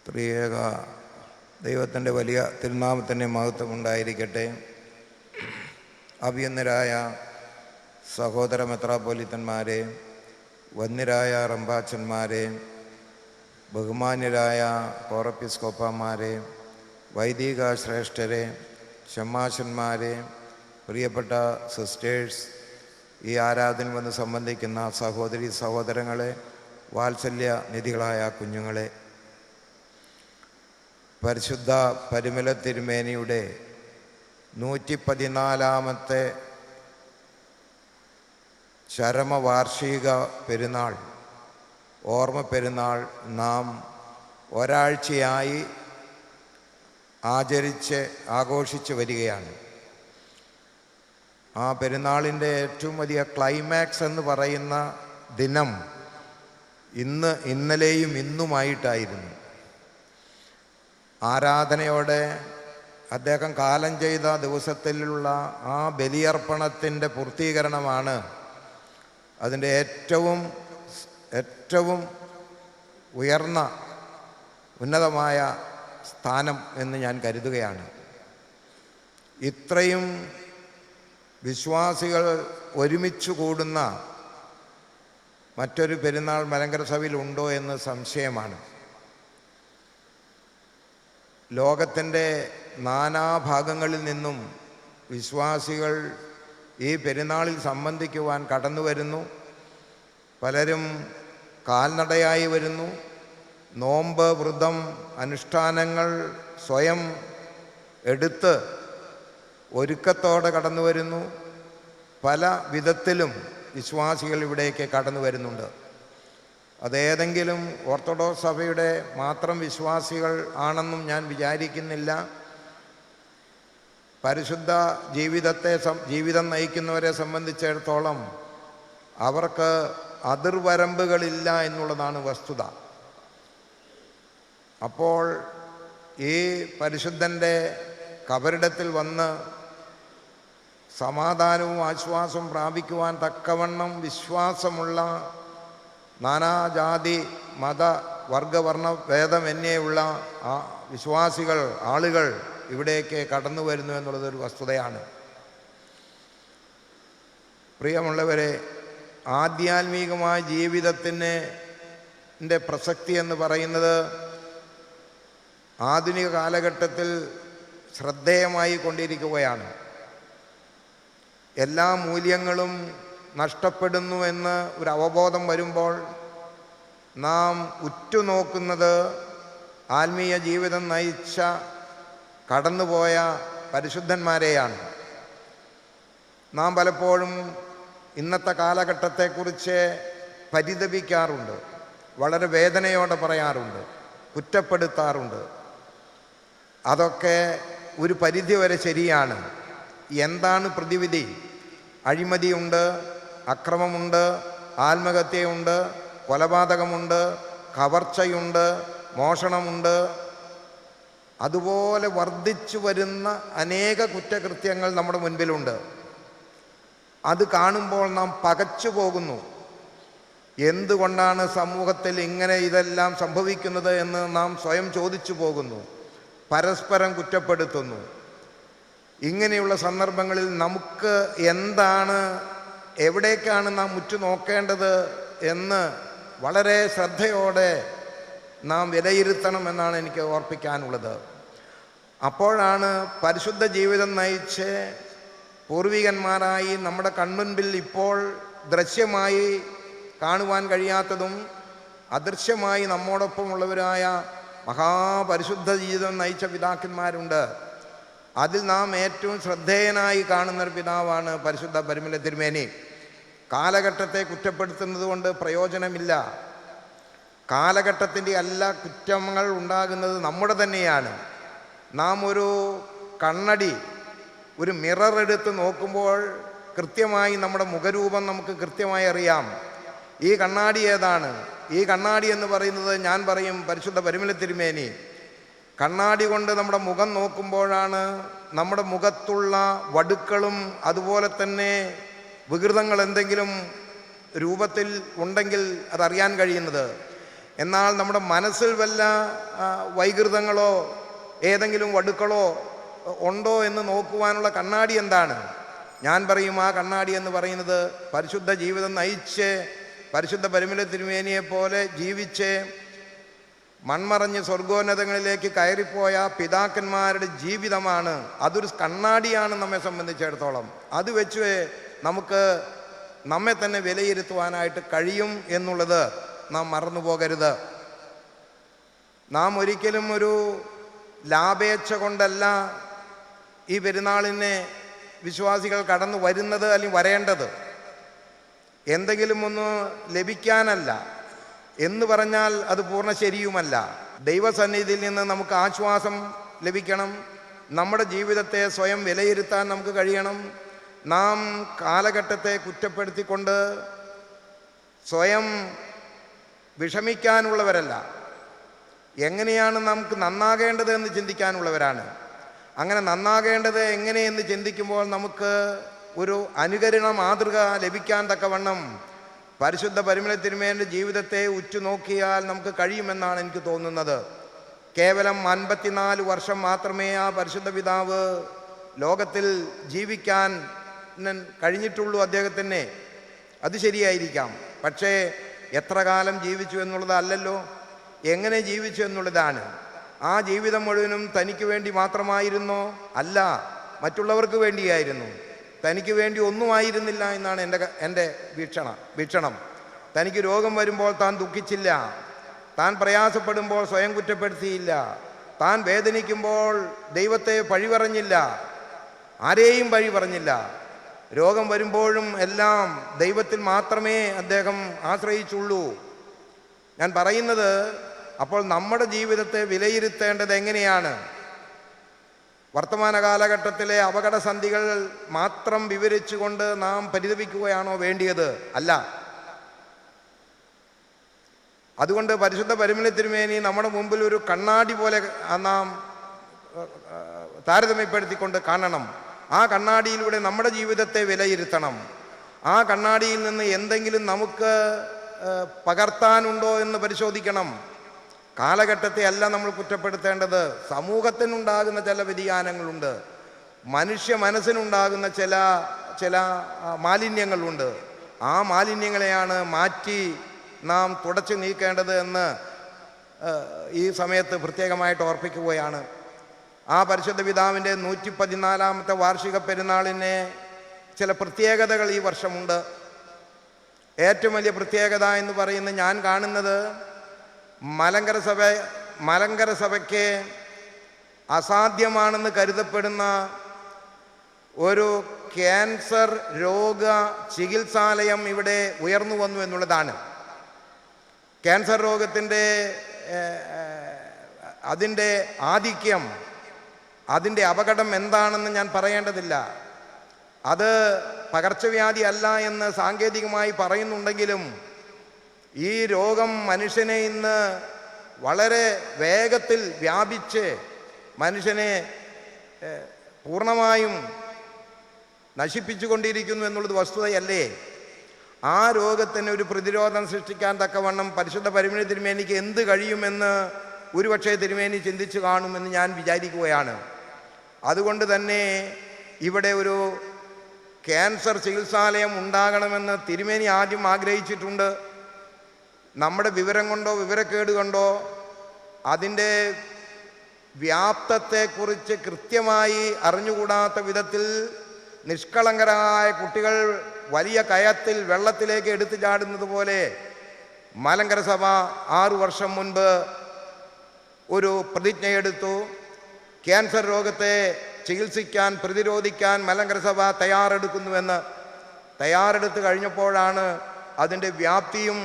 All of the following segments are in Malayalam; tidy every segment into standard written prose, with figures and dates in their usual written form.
ത്രിയേക ദൈവത്തിൻ്റെ വലിയ തിരുനാമത്തിൻ്റെ മഹത്വം ഉണ്ടായിരിക്കട്ടെ. അഭിയന്നരായ സഹോദര മെത്രാപ്പൊലീത്തന്മാരെ, വന്യരായ റമ്പാച്ചന്മാരെ, ബഹുമാന്യരായ കോറപ്പിസ്കോപ്പന്മാരെ, വൈദിക ശ്രേഷ്ഠരെ, ഷമ്മാശന്മാരെ, പ്രിയപ്പെട്ട സിസ്റ്റേഴ്സ്, ഈ ആരാധന വന്ന് സംബന്ധിക്കുന്ന സഹോദരി സഹോദരങ്ങളെ, വാത്സല്യ നിധികളായ കുഞ്ഞുങ്ങളെ, പരിശുദ്ധ പരിമല തിരുമേനിയുടെ 114-ാമത്തെ ചരമവാർഷിക പെരുന്നാൾ, ഓർമ്മ പെരുന്നാൾ നാം ഒരാഴ്ചയായി ആഘോഷിച്ച് വരികയാണ്. ആ പെരുന്നാളിൻ്റെ ഏറ്റവും വലിയ ക്ലൈമാക്സ് എന്ന് പറയുന്ന ദിനം ഇന്നലെയും ഇന്നുമായിട്ടായിരുന്നു. ആരാധനയോടെ അദ്ദേഹം കാലം ചെയ്ത ദിവസത്തിലുള്ള ആ ബലിയർപ്പണത്തിൻ്റെ പൂർത്തീകരണമാണ് അതിൻ്റെ ഏറ്റവും ഉയർന്ന ഉന്നതമായ സ്ഥാനം എന്ന് ഞാൻ കരുതുകയാണ്. ഇത്രയും വിശ്വാസികൾ ഒരുമിച്ച് കൂടുന്ന മറ്റൊരു പെരുന്നാൾ മലങ്കര സഭയിൽ ഉണ്ടോ എന്ന് സംശയമാണ്. ലോകത്തിൻ്റെ നാനാഭാഗങ്ങളിൽ നിന്നും വിശ്വാസികൾ ഈ പെരുന്നാളിൽ സംബന്ധിക്കുവാൻ കടന്നു വരുന്നു. പലരും കാൽനടയായി വരുന്നു. നോമ്പ്, വ്രതം, അനുഷ്ഠാനങ്ങൾ സ്വയം എടുത്ത് ഒരുക്കത്തോടെ കടന്നു വരുന്നു. പല വിധത്തിലും വിശ്വാസികൾ ഇവിടേക്ക് കടന്നു വരുന്നുണ്ട്. അതേതെങ്കിലും ഓർത്തഡോക്സ് സഭയുടെ മാത്രം വിശ്വാസികൾ ആണെന്നും ഞാൻ വിചാരിക്കുന്നില്ല. പരിശുദ്ധ ജീവിതം നയിക്കുന്നവരെ സംബന്ധിച്ചിടത്തോളം അവർക്ക് അതിർവരമ്പുകളില്ല എന്നുള്ളതാണ് വസ്തുത. അപ്പോൾ ഈ പരിശുദ്ധൻ്റെ കബറിടത്തിൽ വന്ന് സമാധാനവും ആശ്വാസവും പ്രാപിക്കുവാൻ തക്കവണ്ണം വിശ്വാസമുള്ള നാനാജാതി മത വർഗവർണ്ണ ഭേദമന്യേയുള്ള ആ വിശ്വാസികൾ, ആളുകൾ ഇവിടേക്ക് കടന്നു വരുന്നു എന്നുള്ളതൊരു വസ്തുതയാണ്. പ്രിയമുള്ളവരെ, ആധ്യാത്മികമായ ജീവിതത്തിൻ്റെ പ്രസക്തി എന്ന് പറയുന്നത് ആധുനിക കാലഘട്ടത്തിൽ ശ്രദ്ധേയമായി കൊണ്ടിരിക്കുകയാണ്. എല്ലാ മൂല്യങ്ങളും നഷ്ടപ്പെടുന്നു എന്ന് ഒരു അവബോധം വരുമ്പോൾ നാം ഉറ്റുനോക്കുന്നത് ആത്മീയ ജീവിതം നയിച്ച കടന്നുപോയ പരിശുദ്ധന്മാരെയാണ്. നാം പലപ്പോഴും ഇന്നത്തെ കാലഘട്ടത്തെക്കുറിച്ച് പരിതപിക്കാറുണ്ട്, വളരെ വേദനയോടെ പറയാറുണ്ട്, കുറ്റപ്പെടുത്താറുണ്ട്. അതൊക്കെ ഒരു പരിധിവരെ ശരിയാണ്. എന്താണ് പ്രതിവിധി? അഴിമതിയുണ്ട്, അക്രമമുണ്ട്, ആത്മഹത്യയുണ്ട്, കൊലപാതകമുണ്ട്, കവർച്ചയുണ്ട്, മോഷണമുണ്ട്. അതുപോലെ വർദ്ധിച്ചു വരുന്ന അനേക കുറ്റകൃത്യങ്ങൾ നമ്മുടെ മുൻപിലുണ്ട്. അത് കാണുമ്പോൾ നാം പകച്ചു പോകുന്നു. എന്തുകൊണ്ടാണ് സമൂഹത്തിൽ ഇങ്ങനെ ഇതെല്ലാം സംഭവിക്കുന്നത് എന്ന് നാം സ്വയം ചോദിച്ചു പോകുന്നു. പരസ്പരം കുറ്റപ്പെടുത്തുന്നു. ഇങ്ങനെയുള്ള സന്ദർഭങ്ങളിൽ നമുക്ക് എവിടേക്കാണ് നാം ഉറ്റുനോക്കേണ്ടത് എന്ന് വളരെ ശ്രദ്ധയോടെ നാം വിലയിരുത്തണമെന്നാണ് എനിക്ക് ഓർപ്പിക്കാനുള്ളത്. അപ്പോഴാണ് പരിശുദ്ധ ജീവിതം നയിച്ച് പൂർവികന്മാരായി നമ്മുടെ കൺമുൻപിൽ ഇപ്പോൾ ദൃശ്യമായി കാണുവാൻ കഴിയാത്തതും അദൃശ്യമായി നമ്മോടൊപ്പമുള്ളവരായ മഹാപരിശുദ്ധ ജീവിതം നയിച്ച പിതാക്കന്മാരുണ്ട്. അതിൽ നാം ഏറ്റവും ശ്രദ്ധേയനായി കാണുന്നൊരു പിതാവാണ് പരിശുദ്ധ പരിമല തിരുമേനി. കാലഘട്ടത്തെ കുറ്റപ്പെടുത്തുന്നത് കൊണ്ട് പ്രയോജനമില്ല. കാലഘട്ടത്തിൻ്റെ എല്ലാ കുറ്റങ്ങൾ ഉണ്ടാകുന്നത് നമ്മുടെ തന്നെയാണ്. നാം ഒരു കണ്ണടി, ഒരു മിറർ എടുത്ത് നോക്കുമ്പോൾ കൃത്യമായി നമ്മുടെ മുഖരൂപം നമുക്ക് കൃത്യമായി അറിയാം. ഈ കണ്ണാടി ഏതാണ്? ഈ കണ്ണാടി എന്ന് പറയുന്നത് ഞാൻ പറയും പരിശുദ്ധ പരിമല തിരുമേനി. കണ്ണാടി കൊണ്ട് നമ്മുടെ മുഖം നോക്കുമ്പോഴാണ് നമ്മുടെ മുഖത്തുള്ള വടുക്കളും അതുപോലെ തന്നെ വികൃതങ്ങൾ എന്തെങ്കിലും രൂപത്തിൽ ഉണ്ടെങ്കിൽ അതറിയാൻ കഴിയുന്നത്. എന്നാൽ നമ്മുടെ മനസ്സിൽ വല്ല വൈകൃതങ്ങളോ ഏതെങ്കിലും വടുക്കളോ ഉണ്ടോ എന്ന് നോക്കുവാനുള്ള കണ്ണാടി എന്താണ്? ഞാൻ പറയും ആ കണ്ണാടി എന്ന് പറയുന്നത് പരിശുദ്ധ ജീവിതം നയിച്ച് പരിശുദ്ധ പരിമല തിരുമേനിയെ പോലെ ജീവിച്ച് മൺമറഞ്ഞ് സ്വർഗോന്നതങ്ങളിലേക്ക് കയറിപ്പോയ പിതാക്കന്മാരുടെ ജീവിതമാണ്. അതൊരു കണ്ണാടിയാണ് നമ്മെ സംബന്ധിച്ചിടത്തോളം. അത് വെച്ച് നമുക്ക് നമ്മെ തന്നെ വിലയിരുത്തുവാനായിട്ട് കഴിയും എന്നുള്ളത് നാം മറന്നു പോകരുത്. നാം ഒരിക്കലും ഒരു ലാഭേച്ഛ കൊണ്ടല്ല ഈ പെരുന്നാളിനെ വിശ്വാസികൾ കടന്നു വരുന്നത് അല്ലെങ്കിൽ വരേണ്ടത്. എന്തെങ്കിലും ഒന്ന് ലഭിക്കാനല്ല എന്ന് പറഞ്ഞാൽ അത് പൂർണ്ണ ശരിയുമല്ല. ദൈവസന്നിധിയിൽ നിന്ന് നമുക്ക് ആശ്വാസം ലഭിക്കണം. നമ്മുടെ ജീവിതത്തെ സ്വയം വിലയിരുത്താൻ നമുക്ക് കഴിയണം. നാം കാലഘട്ടത്തെ കുറ്റപ്പെടുത്തിക്കൊണ്ട് സ്വയം വിഷമിക്കാനുള്ളവരല്ല, എങ്ങനെയാണ് നമുക്ക് നന്നാകേണ്ടത് എന്ന് ചിന്തിക്കാനുള്ളവരാണ്. അങ്ങനെ നന്നാകേണ്ടത് എങ്ങനെയെന്ന് ചിന്തിക്കുമ്പോൾ നമുക്ക് ഒരു അനുകരണ മാതൃക ലഭിക്കാൻ തക്കവണ്ണം പരിശുദ്ധ പരിമല തിരുമേനിയുടെ ജീവിതത്തെ ഉറ്റുനോക്കിയാൽ നമുക്ക് കഴിയുമെന്നാണ് എനിക്ക് തോന്നുന്നത്. കേവലം 54 വർഷം മാത്രമേ ആ പരിശുദ്ധ പിതാവ് ലോകത്തിൽ ജീവിക്കാൻ കഴിഞ്ഞിട്ടുള്ളൂ അദ്ദേഹത്തിന്. അത് ശരിയായിരിക്കാം. പക്ഷേ എത്ര കാലം ജീവിച്ചു എന്നുള്ളതല്ലല്ലോ, എങ്ങനെ ജീവിച്ചു എന്നുള്ളതാണ്. ആ ജീവിതം മുഴുവനും തനിക്ക് വേണ്ടി മാത്രമായിരുന്നോ? അല്ല, മറ്റുള്ളവർക്ക് വേണ്ടിയായിരുന്നു. തനിക്ക് വേണ്ടി ഒന്നുമായിരുന്നില്ല എന്നാണ് എൻ്റെ വീക്ഷണം. തനിക്ക് രോഗം വരുമ്പോൾ താൻ ദുഃഖിച്ചില്ല, താൻ പ്രയാസപ്പെടുമ്പോൾ സ്വയം കുറ്റപ്പെടുത്തിയില്ല, താൻ വേദനിക്കുമ്പോൾ ദൈവത്തെ പഴി പറഞ്ഞില്ല, ആരെയും പഴി പറഞ്ഞില്ല. രോഗം വരുമ്പോഴും എല്ലാം ദൈവത്തിൽ മാത്രമേ അദ്ദേഹം ആശ്രയിച്ചുള്ളൂ. ഞാൻ പറയുന്നത്, അപ്പോൾ നമ്മുടെ ജീവിതത്തെ വിലയിരുത്തേണ്ടത് എങ്ങനെയാണ്? വർത്തമാന കാലഘട്ടത്തിലെ അപകടസന്ധികൾ മാത്രം വിവരിച്ചുകൊണ്ട് നാം പരിതപിക്കുകയാണോ വേണ്ടിയത്? അല്ല. അതുകൊണ്ട് പരിശുദ്ധ പരിമല തിരുമേനി നമ്മുടെ മുമ്പിൽ ഒരു കണ്ണാടി പോലെ നാം താരതമ്യപ്പെടുത്തിക്കൊണ്ട് കാണണം. ആ കണ്ണാടിയിലൂടെ നമ്മുടെ ജീവിതത്തെ വിലയിരുത്തണം. ആ കണ്ണാടിയിൽ നിന്ന് എന്തെങ്കിലും നമുക്ക് പകർത്താനുണ്ടോ എന്ന് പരിശോധിക്കണം. കാലഘട്ടത്തെ അല്ല നമ്മൾ കുറ്റപ്പെടുത്തേണ്ടത്. സമൂഹത്തിനുണ്ടാകുന്ന ചില വ്യതിയാനങ്ങളുണ്ട്, മനുഷ്യ മനസ്സിനുണ്ടാകുന്ന ചില മാലിന്യങ്ങളുണ്ട്. ആ മാലിന്യങ്ങളെയാണ് മാറ്റി നാം തുടച്ചു നീക്കേണ്ടത് എന്ന് ഈ സമയത്ത് പ്രത്യേകമായിട്ട് ഓർപ്പിക്കുകയാണ്. ആ പരിശുദ്ധ പിതാവിൻ്റെ 114ാമത്തെ വാർഷിക പെരുന്നാളിന് ചില പ്രത്യേകതകൾ ഈ വർഷമുണ്ട്. ഏറ്റവും വലിയ പ്രത്യേകത എന്ന് പറയുന്നത് ഞാൻ കാണുന്നത് മലങ്കര സഭയ്ക്ക് അസാധ്യമാണെന്ന് കരുതപ്പെടുന്ന ഒരു ക്യാൻസർ രോഗ ചികിത്സാലയം ഇവിടെ ഉയർന്നു വന്നു എന്നുള്ളതാണ്. ക്യാൻസർ രോഗത്തിൻ്റെ അതിൻ്റെ ആധിക്യം, അതിൻ്റെ അപകടം എന്താണെന്ന് ഞാൻ പറയേണ്ടതില്ല. അത് പകർച്ചവ്യാധി അല്ല എന്ന് സാങ്കേതികമായി പറയുന്നുണ്ടെങ്കിലും ഈ രോഗം മനുഷ്യനെ ഇന്ന് വളരെ വേഗത്തിൽ വ്യാപിച്ച് മനുഷ്യനെ പൂർണ്ണമായും നശിപ്പിച്ചുകൊണ്ടിരിക്കുന്നു എന്നുള്ളത് വസ്തുതയല്ലേ? ആ രോഗത്തിന് ഒരു പ്രതിരോധം സൃഷ്ടിക്കാൻ തക്കവണ്ണം പരിശുദ്ധ പരിമല തിരുമേനിക്ക് എന്ത് കഴിയുമെന്ന് ഒരുപക്ഷെ തിരുമേനി ചിന്തിച്ചു കാണുമെന്ന് ഞാൻ വിചാരിക്കുകയാണ്. അതുകൊണ്ട് തന്നെ ഇവിടെ ഒരു ക്യാൻസർ ചികിത്സാലയം ഉണ്ടാകണമെന്ന് തിരുമേനി ആദ്യം ആഗ്രഹിച്ചിട്ടുണ്ട്. നമ്മുടെ വിവരം കൊണ്ടോ വിവരക്കേട് കൊണ്ടോ അതിൻ്റെ വ്യാപ്തത്തെക്കുറിച്ച് കൃത്യമായി അറിഞ്ഞുകൂടാത്ത വിധത്തിൽ നിഷ്കളങ്കരായ കുട്ടികൾ വലിയ കയത്തിൽ വെള്ളത്തിലേക്ക് എടുത്തു ചാടുന്നത് പോലെ മലങ്കര സഭ 6 വർഷം മുൻപ് ഒരു പ്രതിജ്ഞയെടുത്തു. ക്യാൻസർ രോഗത്തെ ചികിത്സിക്കാൻ, പ്രതിരോധിക്കാൻ മലങ്കര സഭ തയ്യാറെടുത്ത് കഴിഞ്ഞപ്പോഴാണ് അതിൻ്റെ വ്യാപ്തിയും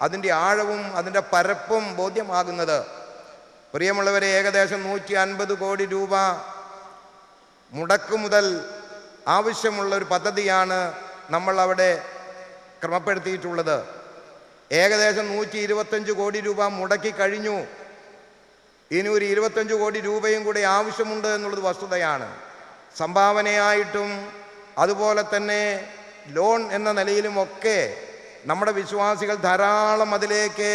അതിൻ്റെ ആഴവും അതിൻ്റെ പരപ്പും ബോധ്യമാകുന്നത്. പ്രിയമുള്ളവരെ, ഏകദേശം 150 കോടി രൂപ മുടക്ക് മുതൽ ആവശ്യമുള്ള ഒരു പദ്ധതിയാണ് നമ്മൾ അവിടെ ക്രമപ്പെടുത്തിയിട്ടുള്ളത്. ഏകദേശം 125 കോടി രൂപ മുടക്കി കഴിഞ്ഞു. ഇനി ഒരു 25 കോടി രൂപയും കൂടി ആവശ്യമുണ്ട് എന്നുള്ളത് വസ്തുതയാണ്. സംഭാവനയായിട്ടും അതുപോലെ തന്നെ ലോൺ എന്ന നിലയിലുമൊക്കെ നമ്മുടെ വിശ്വാസികൾ ധാരാളം അതിലേക്ക്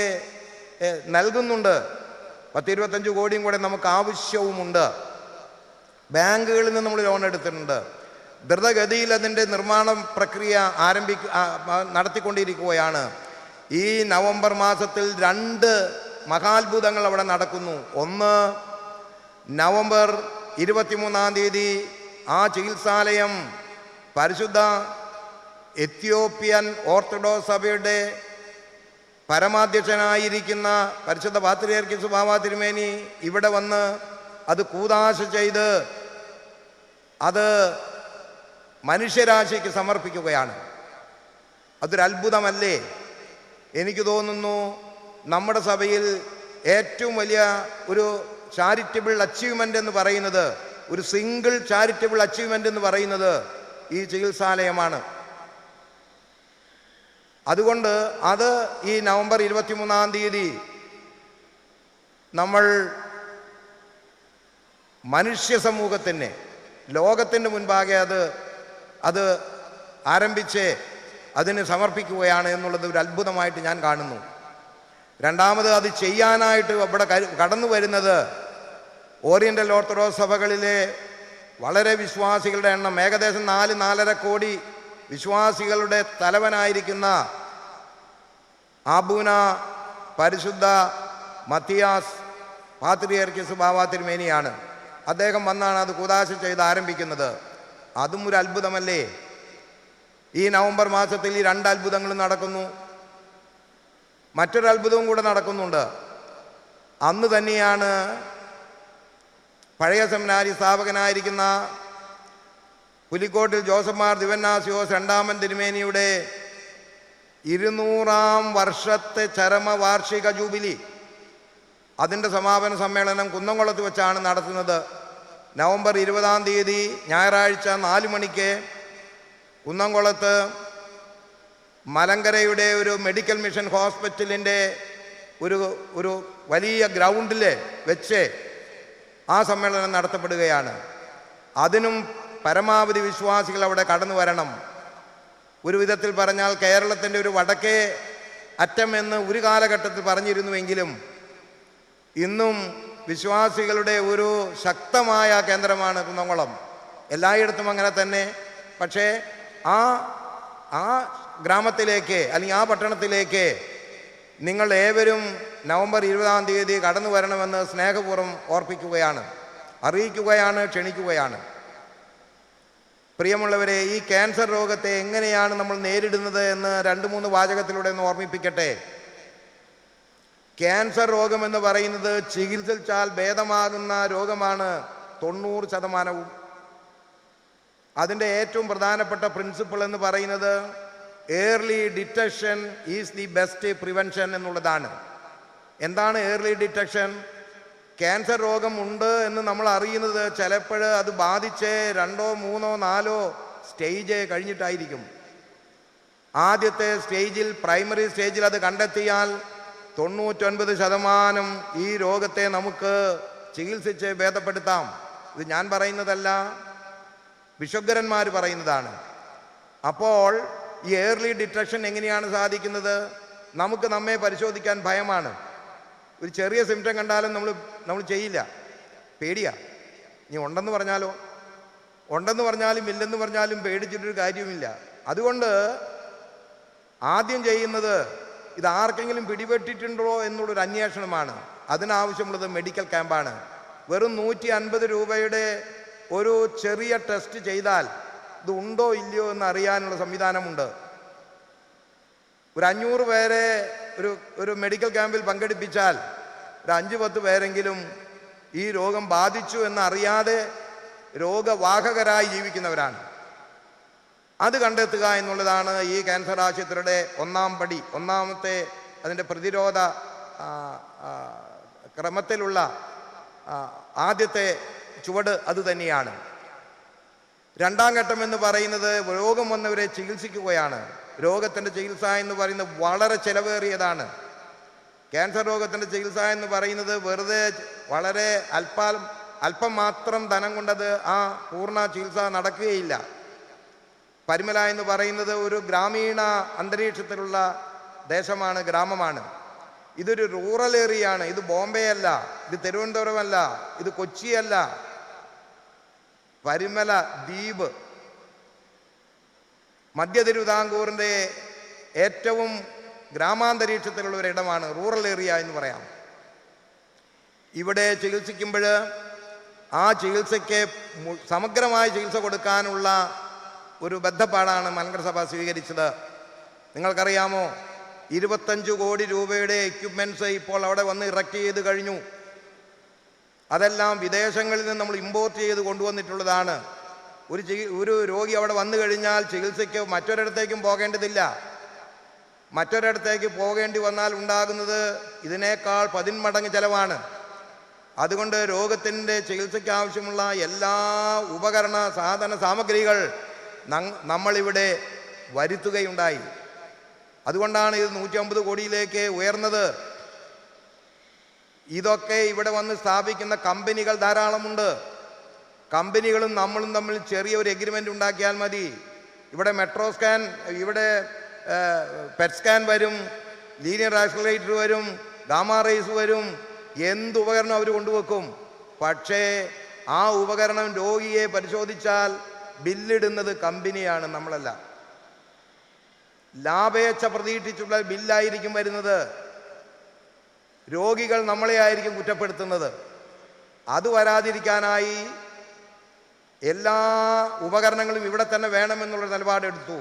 നൽകുന്നുണ്ട്. 10-25 കോടിയും കൂടെ നമുക്ക് ആവശ്യവുമുണ്ട്. ബാങ്കുകളിൽ നിന്ന് നമ്മൾ ലോൺ എടുത്തിട്ടുണ്ട്. ദ്രുതഗതിയിൽ അതിൻ്റെ നിർമ്മാണ പ്രക്രിയ നടത്തിക്കൊണ്ടിരിക്കുകയാണ്. ഈ നവംബർ മാസത്തിൽ 2 മഹാത്ഭുതങ്ങൾ അവിടെ നടക്കുന്നു. ഒന്ന്, നവംബർ 23-ാം തീയതി ആ ചികിത്സാലയം പരിശുദ്ധ എത്യോപ്യൻ ഓർത്തഡോക്സ് സഭയുടെ പരമാധ്യക്ഷനായിരിക്കുന്ന പരിശുദ്ധ പാത്രിയർക്കീസ് ബാവ തിരുമേനി ഇവിടെ വന്ന് അത് കൂദാശ ചെയ്ത് അത് മനുഷ്യരാശിക്ക് സമർപ്പിക്കുകയാണ്. അതൊരു അത്ഭുതമല്ലേ? എനിക്ക് തോന്നുന്നു നമ്മുടെ സഭയിൽ ഏറ്റവും വലിയ ഒരു ചാരിറ്റബിൾ അച്ചീവ്മെൻ്റ് എന്ന് പറയുന്നത്, ഒരു സിംഗിൾ ചാരിറ്റബിൾ അച്ചീവ്മെൻ്റ് എന്ന് പറയുന്നത് ഈ ചികിത്സാലയമാണ്. അതുകൊണ്ട് അത് ഈ നവംബർ 23-ാം തീയതി നമ്മൾ മനുഷ്യ സമൂഹത്തിന്, ലോകത്തിൻ്റെ മുൻപാകെ അത് ആരംഭിച്ച് അതിന് സമർപ്പിക്കുകയാണ് എന്നുള്ളത് ഒരു അത്ഭുതമായിട്ട് ഞാൻ കാണുന്നു. രണ്ടാമത്, അത് ചെയ്യാനായിട്ട് ഇവിടെ കടന്നു വരുന്നത് ഓറിയൻ്റൽ ഓർത്തഡോക്സ് സഭകളിലെ വളരെ വിശ്വാസികളുടെ എണ്ണം, ഏകദേശം 4-4.5 കോടി വിശ്വാസികളുടെ തലവനായിരിക്കുന്ന ആബൂന പരിശുദ്ധ മത്തിയാസ് പാത്രിയർക്കീസ് ബാവ തിരുമേനിയാണ്. അദ്ദേഹം വന്നാണ് അത് കൂദാശ ചെയ്ത് ആരംഭിക്കുന്നത്. അതും ഒരു അത്ഭുതമല്ലേ? ഈ നവംബർ മാസത്തിൽ ഈ 2 അത്ഭുതങ്ങളും നടക്കുന്നു. മറ്റൊരു അത്ഭുതവും കൂടെ നടക്കുന്നുണ്ട്. അന്ന് തന്നെയാണ് പഴയ സെമിനാരി സ്ഥാപകനായിരിക്കുന്ന പുലിക്കോട്ടിൽ ജോസഫ് മാർ ദിവന്നാസിയോസ് 2-ാമൻ തിരുമേനിയുടെ 200-ാം വർഷത്തെ ചരമവാർഷിക ജൂബിലി, അതിൻ്റെ സമാപന സമ്മേളനം കുന്നംകുളത്ത് വെച്ചാണ് നടത്തുന്നത്. നവംബർ 20-ാം തീയതി ഞായറാഴ്ച 4 മണിക്ക് കുന്നംകുളത്ത് മലങ്കരയുടെ ഒരു മെഡിക്കൽ മിഷൻ ഹോസ്പിറ്റലിൻ്റെ ഒരു വലിയ ഗ്രൗണ്ടിൽ വെച്ച് ആ സമ്മേളനം നടത്തപ്പെടുകയാണ്. അതിനും പരമാവധി വിശ്വാസികൾ അവിടെ കടന്നു വരണം. ഒരു വിധത്തിൽ പറഞ്ഞാൽ കേരളത്തിൻ്റെ ഒരു വടക്കേ അറ്റം എന്ന് ഒരു കാലഘട്ടത്തിൽ പറഞ്ഞിരുന്നുവെങ്കിലും ഇന്നും വിശ്വാസികളുടെ ഒരു ശക്തമായ കേന്ദ്രമാണ് കുന്നംകുളം. എല്ലായിടത്തും അങ്ങനെ തന്നെ. പക്ഷേ ആ ഗ്രാമത്തിലേക്ക് അല്ലെങ്കിൽ ആ പട്ടണത്തിലേക്ക് നിങ്ങൾ ഏവരും നവംബർ 20-ാം തീയതി കടന്നു വരണമെന്ന് സ്നേഹപൂർവ്വം ഓർപ്പിക്കുകയാണ്, അറിയിക്കുകയാണ്, ക്ഷണിക്കുകയാണ്. പ്രിയമുള്ളവരെ, ഈ ക്യാൻസർ രോഗത്തെ എങ്ങനെയാണ് നമ്മൾ നേരിടുന്നത് എന്ന് 2-3 വാചകത്തിലൂടെ ഒന്ന് ഓർമ്മിപ്പിക്കട്ടെ. ക്യാൻസർ രോഗമെന്ന് പറയുന്നത് ചികിത്സിച്ചാൽ ഭേദമാകുന്ന രോഗമാണ് 90%. അതിൻ്റെ ഏറ്റവും പ്രധാനപ്പെട്ട പ്രിൻസിപ്പിൾ എന്ന് പറയുന്നത് early detection is the best prevention എന്നുള്ളതാണ്. എന്താണ് ഏർലി ഡിറ്റക്ഷൻ? ക്യാൻസർ രോഗം ഉണ്ട് എന്ന് നമ്മൾ അറിയുന്നത് ചിലപ്പോൾ അത് ബാധിച്ച് 2, 3, 4 സ്റ്റേജ് കഴിഞ്ഞിട്ടായിരിക്കും. ആദ്യത്തെ സ്റ്റേജിൽ, പ്രൈമറി സ്റ്റേജിൽ അത് കണ്ടെത്തിയാൽ 99% ഈ രോഗത്തെ നമുക്ക് ചികിത്സിച്ച് ഭേദപ്പെടുത്താം. ഇത് ഞാൻ പറയുന്നതല്ല, വിശുദ്ധന്മാർ പറയുന്നതാണ്. അപ്പോൾ ഈ ഏർലി ഡിറ്റക്ഷൻ എങ്ങനെയാണ് സാധിക്കുന്നത്? നമുക്ക് നമ്മെ പരിശോധിക്കാൻ ഭയമാണ്. ഒരു ചെറിയ സിംറ്റം കണ്ടാലും നമ്മൾ ചെയ്യില്ല, പേടിയാ. ഇനി ഉണ്ടെന്ന് പറഞ്ഞാലോ? ഉണ്ടെന്ന് പറഞ്ഞാലും ഇല്ലെന്ന് പറഞ്ഞാലും പേടിച്ചിട്ടൊരു കാര്യവുമില്ല. അതുകൊണ്ട് ആദ്യം ചെയ്യുന്നത് ഇത് ആർക്കെങ്കിലും പിടിപെട്ടിട്ടുണ്ടോ എന്നുള്ളൊരു അന്വേഷണമാണ്. അതിനാവശ്യമുള്ളത് മെഡിക്കൽ ക്യാമ്പാണ്. വെറും 150 രൂപയുടെ ഒരു ചെറിയ ടെസ്റ്റ് ചെയ്താൽ ഇത് ഉണ്ടോ ഇല്ലയോ എന്ന് അറിയാനുള്ള സംവിധാനമുണ്ട്. ഒരു 500 പേരെ ഒരു മെഡിക്കൽ ക്യാമ്പിൽ പങ്കെടുപ്പിച്ചാൽ ഒരു 5-10 പേരെങ്കിലും ഈ രോഗം ബാധിച്ചു എന്നറിയാതെ രോഗവാഹകരായി ജീവിക്കുന്നവരാണ്. അത് കണ്ടെത്തുക എന്നുള്ളതാണ് ഈ ക്യാൻസർ ആശുപത്രിയുടെ 1-ാം പടി, 1-ാമത്തെ അതിൻ്റെ പ്രതിരോധ ക്രമത്തിലുള്ള ആദ്യത്തെ ചുവട് അതുതന്നെയാണ്. 2-ാം ഘട്ടം എന്ന് പറയുന്നത് രോഗം വന്നവരെ ചികിത്സിക്കുകയാണ്. രോഗത്തിൻ്റെ ചികിത്സ എന്ന് പറയുന്നത് വളരെ ചിലവേറിയതാണ്. ക്യാൻസർ രോഗത്തിൻ്റെ ചികിത്സ എന്ന് പറയുന്നത് വെറുതെ വളരെ അല്പം മാത്രം ധനം കൊണ്ടത് ആ പൂർണ്ണ ചികിത്സ നടക്കുകയില്ല. പരിമല എന്ന് പറയുന്നത് ഒരു ഗ്രാമീണ അന്തരീക്ഷത്തിലുള്ള ദേശമാണ്, ഗ്രാമമാണ്. ഇതൊരു റൂറൽ ഏരിയയാണ്. ഇത് ബോംബെ അല്ല, ഇത് തിരുവനന്തപുരമല്ല, ഇത് കൊച്ചിയല്ല, പരിമല ദ്വീപ്, മധ്യ തിരുവിതാംകൂറിൻ്റെ ഏറ്റവും ഗ്രാമാന്തരീക്ഷത്തിലുള്ള ഒരിടമാണ്, റൂറൽ ഏരിയ എന്ന് പറയാം. ഇവിടെ ചികിത്സിക്കുമ്പോൾ ആ ചികിത്സയ്ക്ക് സമഗ്രമായ ചികിത്സ കൊടുക്കാനുള്ള ഒരു ബദ്ധപ്പാടാണ് മലങ്കര സഭ സ്വീകരിച്ചത്. നിങ്ങൾക്കറിയാമോ, 25 കോടി രൂപയുടെ എക്യുപ്മെൻറ്റ്സ് ഇപ്പോൾ അവിടെ വന്ന് ഇറക്റ്റ് ചെയ്ത് കഴിഞ്ഞു. അതെല്ലാം വിദേശങ്ങളിൽ നിന്ന് നമ്മൾ ഇമ്പോർട്ട് ചെയ്ത് കൊണ്ടുവന്നിട്ടുള്ളതാണ്. ഒരു രോഗി അവിടെ വന്നു കഴിഞ്ഞാൽ ചികിത്സയ്ക്ക് മറ്റൊരിടത്തേക്കും പോകേണ്ടതില്ല. മറ്റൊരിടത്തേക്ക് പോകേണ്ടി വന്നാൽ ഉണ്ടാകുന്നത് ഇതിനേക്കാൾ 10 മടങ്ങ് ചെലവാണ്. അതുകൊണ്ട് രോഗത്തിൻ്റെ ചികിത്സയ്ക്ക് ആവശ്യമുള്ള എല്ലാ ഉപകരണ സാധന സാമഗ്രികൾ നമ്മളിവിടെ വരുത്തുകയുണ്ടായി. അതുകൊണ്ടാണ് ഇത് 150 കോടിയിലേക്ക് ഉയർന്നത്. ഇതൊക്കെ ഇവിടെ വന്ന് സ്ഥാപിക്കുന്ന കമ്പനികൾ ധാരാളമുണ്ട്. കമ്പനികളും നമ്മളും തമ്മിൽ ചെറിയൊരു എഗ്രിമെൻ്റ് ഉണ്ടാക്കിയാൽ മതി. ഇവിടെ മെട്രോ സ്കാൻ, ഇവിടെ പെറ്റ് സ്കാൻ വരും, ലീനിയർ ആക്സിലറേറ്റർ വരും, ഗാമ റേസ് വരും, എന്ത് ഉപകരണം അവർ കൊണ്ടുവെക്കും. പക്ഷേ ആ ഉപകരണം രോഗിയെ പരിശോധിച്ചാൽ ബില്ലിടുന്നത് കമ്പനിയാണ്, നമ്മളല്ല. ലാഭേച്ഛ പ്രതീക്ഷിച്ചുള്ള ബില്ലായിരിക്കും വരുന്നത്. രോഗികൾ നമ്മളെ ആയിരിക്കും കുറ്റപ്പെടുത്തുന്നത്. അത് വരാതിരിക്കാനായി എല്ലാ ഉപകരണങ്ങളും ഇവിടെ തന്നെ വേണമെന്നുള്ള നിലപാടെടുത്തു.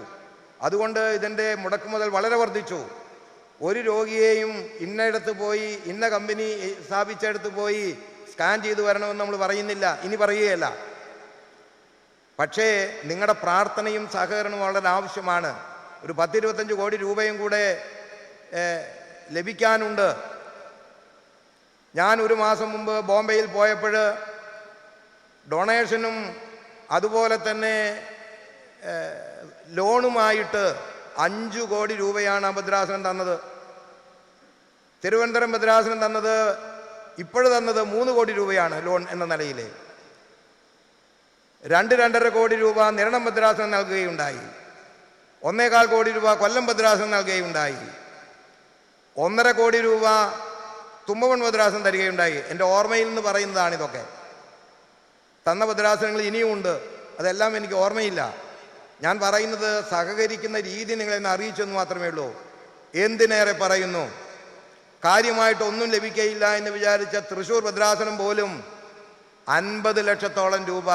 അതുകൊണ്ട് ഇതിൻ്റെ മുടക്കുമുതൽ വളരെ വർദ്ധിച്ചു. ഒരു രോഗിയെയും ഇന്നയിടത്ത് പോയി ഇന്ന കമ്പനി സ്ഥാപിച്ചെടുത്ത് പോയി സ്കാൻ ചെയ്തു വരണമെന്ന് നമ്മൾ പറയുന്നില്ല, ഇനി പറയുകയല്ല. പക്ഷേ നിങ്ങളുടെ പ്രാർത്ഥനയും സഹകരണവും വളരെ ആവശ്യമാണ്. ഒരു 10-25 കോടി രൂപയും കൂടെ ലഭിക്കാനുണ്ട്. ഞാൻ ഒരു മാസം മുമ്പ് ബോംബെയിൽ പോയപ്പോൾ ഡൊണേഷനും അതുപോലെ തന്നെ ലോണുമായിട്ട് 5 കോടി രൂപയാണ് ഭദ്രാസനം തന്നത്. തിരുവനന്തപുരം ഭദ്രാസനം തന്നത്, ഇപ്പോഴും തന്നത് 3 കോടി രൂപയാണ് ലോൺ എന്ന നിലയിൽ. 2-2.5 കോടി രൂപ നിരണം ഭദ്രാസനം നൽകുകയുണ്ടായി. 1.25 കോടി രൂപ കൊല്ലം ഭദ്രാസനം നൽകുകയുണ്ടായി. 1.5 കോടി രൂപ തുമ്പമൺ ഭദ്രാസനം തരികയുണ്ടായി. എൻ്റെ ഓർമ്മയിൽ നിന്ന് പറയുന്നതാണ് ഇതൊക്കെ. തന്ന ഭദ്രാസനങ്ങൾ ഇനിയും ഉണ്ട്, അതെല്ലാം എനിക്ക് ഓർമ്മയില്ല. ഞാൻ പറയുന്നത് സഹകരിക്കുന്ന രീതി നിങ്ങളെന്നെ അറിയിച്ചെന്ന് മാത്രമേ ഉള്ളൂ. എന്തിനേറെ പറയുന്നു, കാര്യമായിട്ടൊന്നും ലഭിക്കയില്ല എന്ന് വിചാരിച്ച തൃശ്ശൂർ ഭദ്രാസനം പോലും 50 ലക്ഷത്തോളം രൂപ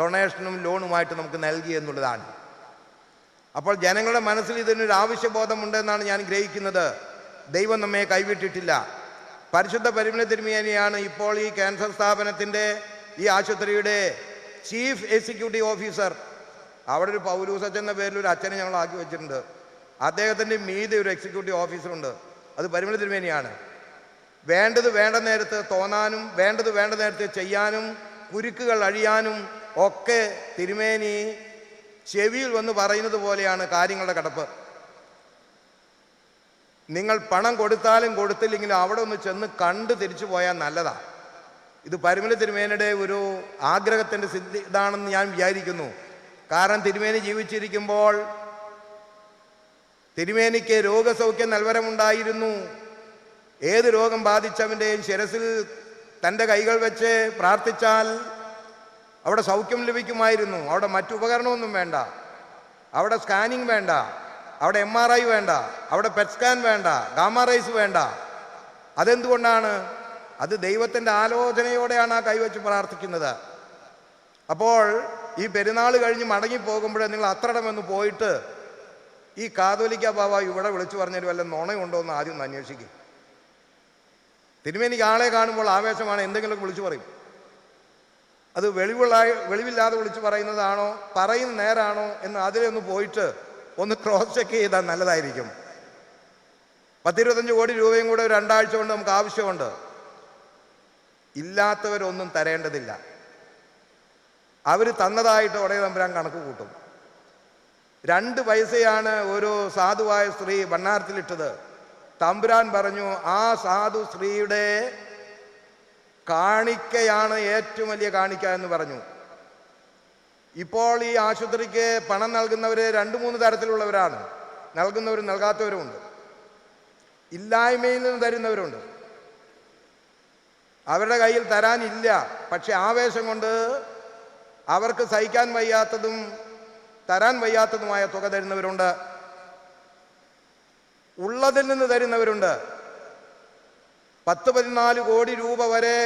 ഡൊണേഷനും ലോണുമായിട്ട് നമുക്ക് നൽകി എന്നുള്ളതാണ്. അപ്പോൾ ജനങ്ങളുടെ മനസ്സിൽ ഇതിനൊരു ആവശ്യബോധമുണ്ടെന്നാണ് ഞാൻ ഗ്രഹിക്കുന്നത്. ദൈവം നമ്മെ കൈവിട്ടിട്ടില്ല. പരിശുദ്ധ പരിമല തിരുമേനിയാണ് ഇപ്പോൾ ഈ ക്യാൻസർ സ്ഥാപനത്തിൻ്റെ, ഈ ആശുപത്രിയുടെ ചീഫ് എക്സിക്യൂട്ടീവ് ഓഫീസർ. അവിടെ ഒരു പൗലൂസച്ചൻ എന്ന പേരിൽ ഒരു അച്ഛനെ ഞങ്ങൾ ആക്കി വെച്ചിട്ടുണ്ട്. അദ്ദേഹത്തിൻ്റെ മീതെ ഒരു എക്സിക്യൂട്ടീവ് ഓഫീസറുണ്ട്, അത് പരിമല തിരുമേനിയാണ്. വേണ്ടത് വേണ്ട നേരത്ത് തോന്നാനും വേണ്ടത് വേണ്ട നേരത്ത് ചെയ്യാനും കുരുക്കുകൾ അഴിയാനും ഒക്കെ തിരുമേനി ചെവിയിൽ വന്ന് പറയുന്നത് പോലെയാണ് കാര്യങ്ങളുടെ കിടപ്പ്. നിങ്ങൾ പണം കൊടുത്താലും കൊടുത്തില്ലെങ്കിലും അവിടെ ഒന്ന് ചെന്ന് കണ്ട് തിരിച്ചു പോയാൽ നല്ലതാണ്. ഇത് പരിമല തിരുമേനിയുടെ ഒരു ആഗ്രഹത്തിൻ്റെ സിദ്ധി ഇതാണെന്ന് ഞാൻ വിചാരിക്കുന്നു. കാരണം തിരുമേനി ജീവിച്ചിരിക്കുമ്പോൾ തിരുമേനിക്ക് രോഗസൗഖ്യം നൽവരമുണ്ടായിരുന്നു. ഏത് രോഗം ബാധിച്ചവൻ്റെയും ശിരസിൽ തൻ്റെ കൈകൾ വെച്ച് പ്രാർത്ഥിച്ചാൽ അവിടെ സൗഖ്യം ലഭിക്കുമായിരുന്നു. അവിടെ മറ്റു ഉപകരണമൊന്നും വേണ്ട, അവിടെ സ്കാനിങ് വേണ്ട, അവിടെ MRI വേണ്ട, അവിടെ പെറ്റ് സ്കാൻ വേണ്ട, ഗാമ റേസ് വേണ്ട. അതെന്തുകൊണ്ടാണ്? അത് ദൈവത്തിൻ്റെ ആലോചനയോടെയാണ് ആ കൈവച്ച് പ്രാർത്ഥിക്കുന്നത്. അപ്പോൾ ഈ പെരുന്നാൾ കഴിഞ്ഞ് മടങ്ങിപ്പോകുമ്പോഴേ നിങ്ങൾ അത്രടമെന്ന് പോയിട്ട് ഈ കാതോലിക്ക ബാബ ഇവിടെ വിളിച്ചു പറഞ്ഞൊരു വല്ല നുണയുണ്ടോ എന്ന് ആദ്യം ഒന്ന് അന്വേഷിക്കും. തിരുമേനിക്ക് ആളെ കാണുമ്പോൾ ആവേശമാണ്, എന്തെങ്കിലുമൊക്കെ വിളിച്ചു പറയും. അത് വെളിവില്ലാതെ വിളിച്ചു പറയുന്നതാണോ പറയുന്ന നേരാണോ എന്ന് അതിലൊന്ന് പോയിട്ട് ഒന്ന് ക്രോസ് ചെക്ക് ചെയ്താൽ നല്ലതായിരിക്കും. 10-25 കോടി രൂപയും കൂടെ 2 ആഴ്ച കൊണ്ട് നമുക്ക് ആവശ്യമുണ്ട്. ഇല്ലാത്തവരൊന്നും തരേണ്ടതില്ല. അവർ തന്നതായിട്ട് ഉടനെ തമ്പുരാൻ കണക്ക് കൂട്ടും. 2 പൈസയാണ് ഒരു സാധുവായ സ്ത്രീ ഭണ്ണാരത്തിലിട്ടത്. തമ്പുരാൻ പറഞ്ഞു, ആ സാധു സ്ത്രീയുടെ കാണിക്കയാണ് ഏറ്റവും വലിയ കാണിക്ക എന്ന് പറഞ്ഞു. ഇപ്പോൾ ഈ ആശുപത്രിക്ക് പണം നൽകുന്നവർ 2-3 തരത്തിലുള്ളവരാണ്. നൽകുന്നവരും നൽകാത്തവരുമുണ്ട്. ഇല്ലായ്മയിൽ നിന്ന് തരുന്നവരുണ്ട്. അവരുടെ കയ്യിൽ തരാനില്ല, പക്ഷെ ആവേശം കൊണ്ട് അവർക്ക് സഹിക്കാൻ വയ്യാത്തതും തരാൻ വയ്യാത്തതുമായ തുക തരുന്നവരുണ്ട്. ഉള്ളതിൽ നിന്ന് തരുന്നവരുണ്ട്. 10-14 കോടി രൂപ വരെ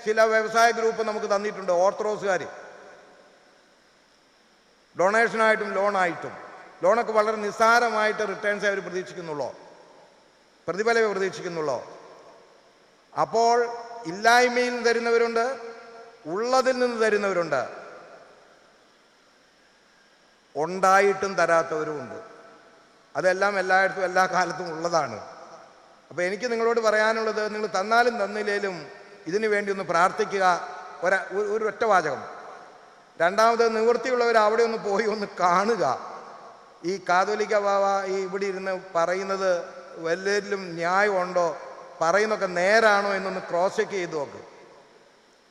ചില വ്യവസായ ഗ്രൂപ്പ് നമുക്ക് തന്നിട്ടുണ്ട്. ഓർത്തഡോക്സുകാർ ഡൊണേഷനായിട്ടും ലോണായിട്ടും. ലോണൊക്കെ വളരെ നിസ്സാരമായിട്ട് റിട്ടേൺസേ അവർ പ്രതീക്ഷിക്കുന്നുള്ളൂ, പ്രതിഫലമേ പ്രതീക്ഷിക്കുന്നുള്ളൂ. അപ്പോൾ ഇല്ലായ്മയിൽ നിന്ന് തരുന്നവരുണ്ട്, ഉള്ളതിൽ നിന്ന് തരുന്നവരുണ്ട്, ഉണ്ടായിട്ടും തരാത്തവരുമുണ്ട്. അതെല്ലാം എല്ലായിടത്തും എല്ലാ കാലത്തും ഉള്ളതാണ്. അപ്പോൾ എനിക്ക് നിങ്ങളോട് പറയാനുള്ളത്, നിങ്ങൾ തന്നാലും തന്നില്ലേലും ഇതിനു വേണ്ടി ഒന്ന് പ്രാർത്ഥിക്കുക. ഒരു ഒറ്റ വാചകം. രണ്ടാമത്, നിവൃത്തിയുള്ളവർ അവിടെ ഒന്ന് പോയി ഒന്ന് കാണുക. ഈ കാതോലിക്ക ബാവ ഈ ഇവിടെ ഇരുന്ന് പറയുന്നത് വല്ലതിലും ന്യായമുണ്ടോ, പറയുന്നതൊക്കെ നേരാണോ എന്നൊന്ന് ക്രോസ് ചെക്ക് ചെയ്ത് നോക്ക്.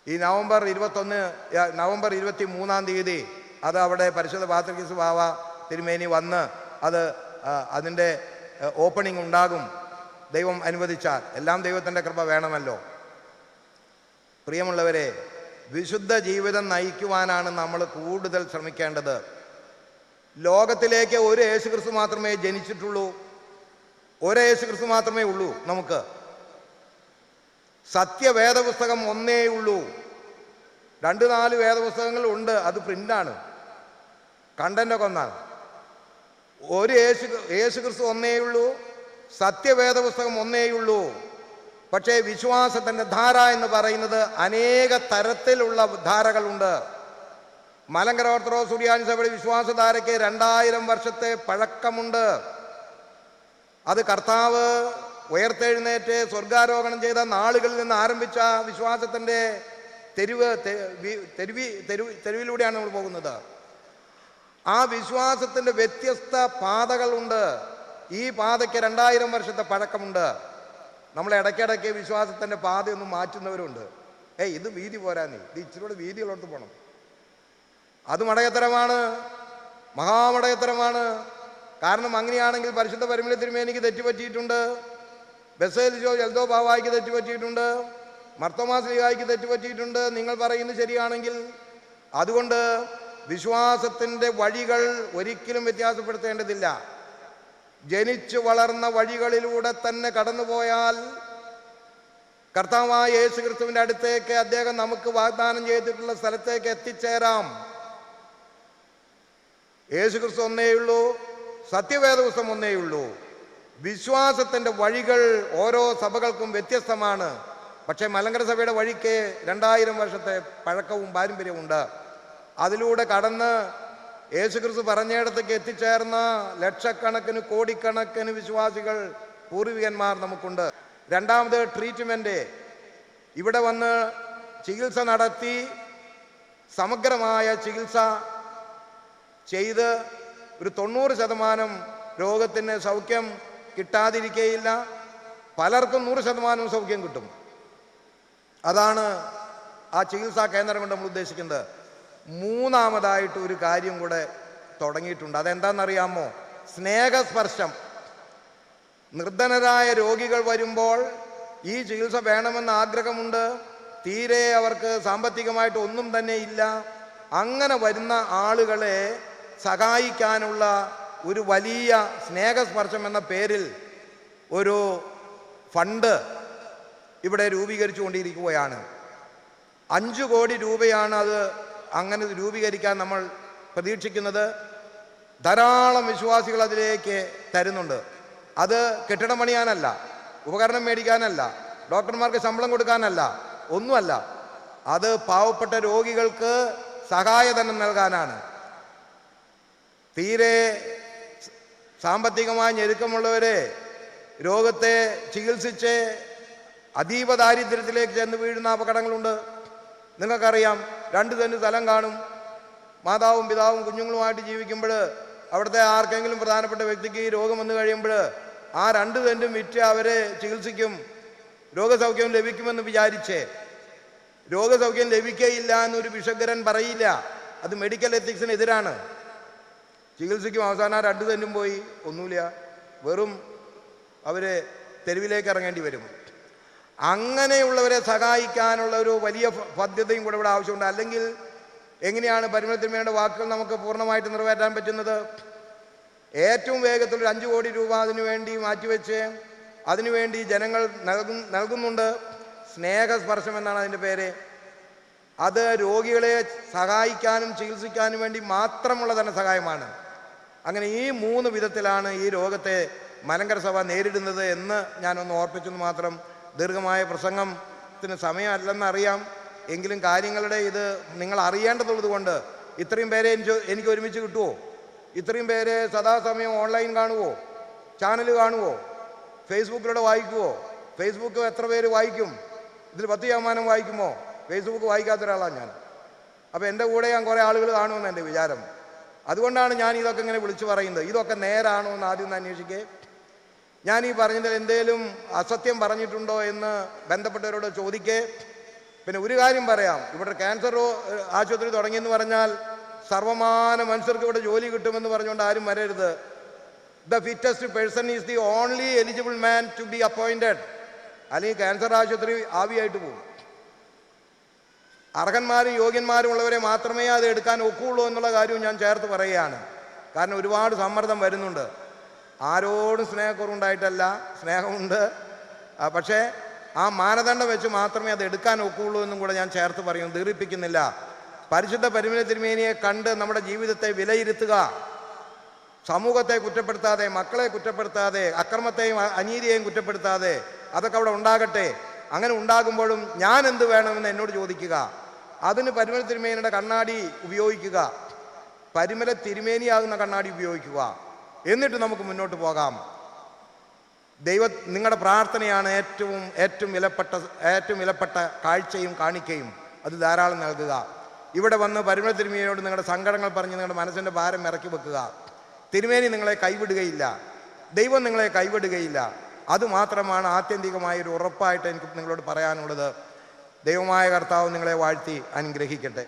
ഈ നവംബർ 23-ാം തീയതി അത് അവിടെ പരിശുദ്ധ പാത്രിക്കീസ് ബാവ തിരുമേനി വന്ന് അതിൻ്റെ ഓപ്പണിംഗ് ഉണ്ടാകും, ദൈവം അനുവദിച്ചാൽ. എല്ലാം ദൈവത്തിൻ്റെ കൃപ വേണമല്ലോ. പ്രിയമുള്ളവരെ, വിശുദ്ധ ജീവിതം നയിക്കുവാനാണ് നമ്മൾ കൂടുതൽ ശ്രമിക്കേണ്ടത്. ലോകത്തിലേക്ക് ഒരു യേശുക്രിസ്തു മാത്രമേ ജനിച്ചിട്ടുള്ളൂ, ഒരു യേശുക്രിസ്തു മാത്രമേ ഉള്ളൂ. നമുക്ക് സത്യവേദപുസ്തകം ഒന്നേ ഉള്ളൂ. 2-4 വേദപുസ്തകങ്ങൾ ഉണ്ട്, അത് പ്രിൻ്റാണ്, കണ്ടൻ്റൊക്കെ ഒന്നാണ്. ഒരു യേശുക്രിസ്തു ഒന്നേ ഉള്ളൂ, സത്യവേദപുസ്തകം ഒന്നേയുള്ളൂ. പക്ഷേ വിശ്വാസത്തിൻ്റെ ധാര എന്ന് പറയുന്നത് അനേക തരത്തിലുള്ള ധാരകളുണ്ട്. മലങ്കര ഓർത്തഡോക്സ് സുറിയാനി സഭയുടെ വിശ്വാസധാരയ്ക്ക് 2000 വർഷത്തെ പഴക്കമുണ്ട്. അത് കർത്താവ് ഉയർത്തെഴുന്നേറ്റ് സ്വർഗാരോഹണം ചെയ്ത നാളുകളിൽ നിന്ന് ആരംഭിച്ച വിശ്വാസത്തിൻ്റെ തെരുവിലൂടെയാണ് നമ്മൾ പോകുന്നത്. ആ വിശ്വാസത്തിൻ്റെ വ്യത്യസ്ത പാതകളുണ്ട്. ഈ പാതയ്ക്ക് 2000 വർഷത്തെ പഴക്കമുണ്ട്. നമ്മൾ ഇടയ്ക്കിടയ്ക്ക് വിശ്വാസത്തിൻ്റെ പാതയൊന്നും മാറ്റുന്നവരുണ്ട്. ഇത് വീതി പോരാ, ഇത് ഇച്ചിരൂടെ വീതിയുള്ളടത്ത് പോകണം. അത് മടയത്തരമാണ്, മഹാമടയത്തരമാണ്. കാരണം അങ്ങനെയാണെങ്കിൽ പരിശുദ്ധ പരിമള തിരുമേനിക്ക് തെറ്റുപറ്റിയിട്ടുണ്ട്, ബസേലിയോ എൽദോ ബാവായിക്ക് തെറ്റുപറ്റിയിട്ടുണ്ട്, മർത്തോമാ ശ്ലീഹായ്ക്ക് തെറ്റുപറ്റിയിട്ടുണ്ട്, നിങ്ങൾ പറയുന്നത് ശരിയാണെങ്കിൽ. അതുകൊണ്ട് വിശ്വാസത്തിൻ്റെ വഴികൾ ഒരിക്കലും വ്യത്യാസപ്പെടുത്തേണ്ടതില്ല. ജനിച്ചു വളർന്ന വഴികളിലൂടെ തന്നെ കടന്നുപോയാൽ കർത്താവായ യേശു ക്രിസ്തുവിൻ്റെ അടുത്തേക്ക്, അദ്ദേഹം നമുക്ക് വാഗ്ദാനം ചെയ്തിട്ടുള്ള സ്ഥലത്തേക്ക് എത്തിച്ചേരാം. യേശു ക്രിസ്തു ഒന്നേയുള്ളൂ, സത്യവേദപുസ്തകം ഒന്നേയുള്ളൂ. വിശ്വാസത്തിൻ്റെ വഴികൾ ഓരോ സഭകൾക്കും വ്യത്യസ്തമാണ്. പക്ഷേ മലങ്കര സഭയുടെ വഴിക്ക് 2000 വർഷത്തെ പഴക്കവും പാരമ്പര്യമുണ്ട്. അതിലൂടെ കടന്ന് യേശുക്രിസ്തു പറഞ്ഞയിടത്തേക്ക് എത്തിച്ചേർന്ന ലക്ഷക്കണക്കിന് കോടിക്കണക്കിന് വിശ്വാസികൾ, പൂർവികന്മാർ നമുക്കുണ്ട്. രണ്ടാമത്, ട്രീറ്റ്മെൻറ്റ്. ഇവിടെ വന്ന് ചികിത്സ നടത്തി സമഗ്രമായ ചികിത്സ ചെയ്ത് ഒരു 90% രോഗത്തിന് സൗഖ്യം കിട്ടാതിരിക്കുകയില്ല. പലർക്കും 100% സൗഖ്യം കിട്ടും. അതാണ് ആ ചികിത്സാ കേന്ദ്രം കൊണ്ട് നമ്മൾ ഉദ്ദേശിക്കുന്നത്. മൂന്നാമതായിട്ട് ഒരു കാര്യം കൂടെ തുടങ്ങിയിട്ടുണ്ട്. അതെന്താണെന്നറിയാമോ? സ്നേഹസ്പർശം. നിർധനരായ രോഗികൾ വരുമ്പോൾ ഈ ചികിത്സ വേണമെന്ന് ആഗ്രഹമുണ്ട്, തീരെ അവർക്ക് സാമ്പത്തികമായിട്ട് ഒന്നും തന്നെ ഇല്ല. അങ്ങനെ വരുന്ന ആളുകളെ സഹായിക്കാനുള്ള ഒരു വലിയ സ്നേഹസ്പർശം എന്ന പേരിൽ ഒരു ഫണ്ട് ഇവിടെ രൂപീകരിച്ചു കൊണ്ടിരിക്കുകയാണ്. 5 കോടി രൂപയാണ് അത് അങ്ങനെ രൂപീകരിക്കാൻ നമ്മൾ പ്രതീക്ഷിക്കുന്നത്. ധാരാളം വിശ്വാസികൾ അതിലേക്ക് തരുന്നുണ്ട്. അത് കെട്ടിടം പണിയാനല്ല, ഉപകരണം മേടിക്കാനല്ല, ഡോക്ടർമാർക്ക് ശമ്പളം കൊടുക്കാനല്ല, ഒന്നുമല്ല. അത് പാവപ്പെട്ട രോഗികൾക്ക് സഹായധനം നൽകാനാണ്. തീരെ സാമ്പത്തികമായി ഞെരുക്കമുള്ളവരെ രോഗത്തെ ചികിത്സിച്ച് അതീവ ദാരിദ്ര്യത്തിലേക്ക് ചെന്ന് വീഴുന്ന അപകടങ്ങളുണ്ട്. നിങ്ങൾക്കറിയാം, 2 സെന്റ് സ്ഥലം കാണും, മാതാവും പിതാവും കുഞ്ഞുങ്ങളുമായിട്ട് ജീവിക്കുമ്പോൾ അവിടുത്തെ ആർക്കെങ്കിലും പ്രധാനപ്പെട്ട വ്യക്തിക്ക് രോഗം വന്നു കഴിയുമ്പോൾ ആ 2 സെന്റും വിറ്റ് അവരെ ചികിത്സിക്കും, രോഗസൗഖ്യം ലഭിക്കുമെന്ന് വിചാരിച്ചേ. രോഗസൗഖ്യം ലഭിക്കുകയില്ല എന്നൊരു വിഷഗ്രൻ പറയില്ല. അത് മെഡിക്കൽ എത്തിക്സിന് എതിരാണ്. ചികിത്സിക്കും, അവസാനം 2 സെന്റും പോയി, ഒന്നുമില്ല, വെറും അവർ തെരുവിലേക്ക് ഇറങ്ങേണ്ടി വരും. അങ്ങനെയുള്ളവരെ സഹായിക്കാനുള്ള ഒരു വലിയ പദ്ധതിയും കൂടെ ഇവിടെ ആവശ്യമുണ്ട്. അല്ലെങ്കിൽ എങ്ങനെയാണ് പരിമല തിരുമേനിയുടെ വാക്കുകൾ നമുക്ക് പൂർണ്ണമായിട്ട് നിറവേറ്റാൻ പറ്റുന്നത്? ഏറ്റവും വേഗത്തിൽ ഒരു 5 കോടി രൂപ അതിനു വേണ്ടി മാറ്റിവെച്ച് അതിനുവേണ്ടി ജനങ്ങൾ നൽകുന്നുണ്ട്. സ്നേഹസ്പർശം എന്നാണ് അതിൻ്റെ പേര്. അത് രോഗികളെ സഹായിക്കാനും ചികിത്സിക്കാനും വേണ്ടി മാത്രമുള്ള തന്നെ സഹായമാണ്. അങ്ങനെ ഈ 3 വിധത്തിലാണ് ഈ രോഗത്തെ മലങ്കര സഭ നേരിടുന്നത് എന്ന് ഞാനൊന്ന് ഓർപ്പിച്ചെന്ന് മാത്രം. ദീർഘമായ പ്രസംഗത്തിന് സമയമല്ലെന്നറിയാം, എങ്കിലും കാര്യങ്ങളുടെ ഇത് നിങ്ങൾ അറിയേണ്ടതുള്ളത് കൊണ്ട് ഇത്രയും പേരെ എനിക്ക് ഒരുമിച്ച് കിട്ടുമോ? ഇത്രയും പേര് സദാസമയം ഓൺലൈൻ കാണുമോ? ചാനൽ കാണുമോ? ഫേസ്ബുക്കിലൂടെ വായിക്കുമോ? ഫേസ്ബുക്ക് എത്ര പേര് വായിക്കും? ഇതിൽ 10% വായിക്കുമോ? ഫേസ്ബുക്ക് വായിക്കാത്ത ഒരാളാണ് ഞാൻ. അപ്പോൾ എൻ്റെ കൂടെ ഞാൻ കുറേ ആളുകൾ കാണുമെന്ന് എൻ്റെ വിചാരം. അതുകൊണ്ടാണ് ഞാൻ ഇതൊക്കെ ഇങ്ങനെ വിളിച്ചു പറയുന്നത്. ഇതൊക്കെ നേരാണോ എന്ന് ആദ്യം ഒന്ന് അന്വേഷിക്കേ. ഞാൻ ഈ പറഞ്ഞതിൽ എന്തെങ്കിലും അസത്യം പറഞ്ഞിട്ടുണ്ടോ എന്ന് ബന്ധപ്പെട്ടവരോട് ചോദിക്കേ. പിന്നെ ഒരു കാര്യം പറയാം, ഇവിടെ ക്യാൻസർ ആശുപത്രി തുടങ്ങിയെന്ന് പറഞ്ഞാൽ സർവമാന മനുഷ്യർക്ക് ഇവിടെ ജോലി കിട്ടുമെന്ന് പറഞ്ഞുകൊണ്ട് ആരും വരരുത്. The fittest person is the only eligible man to be appointed. അല്ലെങ്കിൽ ക്യാൻസർ ആശുപത്രി ആവിയായിട്ട് പോകും. അർഹന്മാരും യോഗ്യന്മാരും ഉള്ളവരെ മാത്രമേ അത് എടുക്കാൻ ഒക്കുള്ളൂ എന്നുള്ള കാര്യവും ഞാൻ ചേർത്ത് പറയുകയാണ്. കാരണം ഒരുപാട് സമ്മർദ്ദം വരുന്നുണ്ട്. ആരോടും സ്നേഹക്കുറവുണ്ടായിട്ടല്ല, സ്നേഹമുണ്ട്. പക്ഷേ ആ മാനദണ്ഡം വെച്ച് മാത്രമേ അത് എടുക്കാൻ ഒക്കുള്ളൂ എന്നും കൂടെ ഞാൻ ചേർത്ത് പറയും, ദീർഘിപ്പിക്കുന്നില്ല. പരിശുദ്ധ പരിമല തിരുമേനിയെ കണ്ട് നമ്മുടെ ജീവിതത്തെ വിലയിരുത്തുക. സമൂഹത്തെ കുറ്റപ്പെടുത്താതെ, മക്കളെ കുറ്റപ്പെടുത്താതെ, അക്രമത്തെയും അനീതിയെയും കുറ്റപ്പെടുത്താതെ അതൊക്കെ അവിടെ ഉണ്ടാകട്ടെ. അങ്ങനെ ഉണ്ടാകുമ്പോഴും ഞാൻ എന്ത് വേണമെന്ന് എന്നോട് ചോദിക്കുക. അതിന് പരിമല തിരുമേനിയുടെ കണ്ണാടി ഉപയോഗിക്കുക, പരിമല തിരുമേനിയാകുന്ന കണ്ണാടി ഉപയോഗിക്കുക. എന്നിട്ട് നമുക്ക് മുന്നോട്ട് പോകാം. നിങ്ങളുടെ പ്രാർത്ഥനയാണ് ഏറ്റവും വിലപ്പെട്ട കാഴ്ചയും കാണിക്കയും. അത് ധാരാളം നൽകുക. ഇവിടെ വന്ന് പരിമല തിരുമേനിയോട് നിങ്ങളുടെ സങ്കടങ്ങൾ പറഞ്ഞ് നിങ്ങളുടെ മനസ്സിൻ്റെ ഭാരം ഇറക്കി വെക്കുക. തിരുമേനി നിങ്ങളെ കൈവിടുകയില്ല, ദൈവം നിങ്ങളെ കൈവിടുകയില്ല. അതുമാത്രമാണ് ആത്യന്തികമായൊരു ഉറപ്പായിട്ട് എനിക്ക് നിങ്ങളോട് പറയാനുള്ളത്. ദൈവമായ കർത്താവ് നിങ്ങളെ വാഴ്ത്തി അനുഗ്രഹിക്കട്ടെ.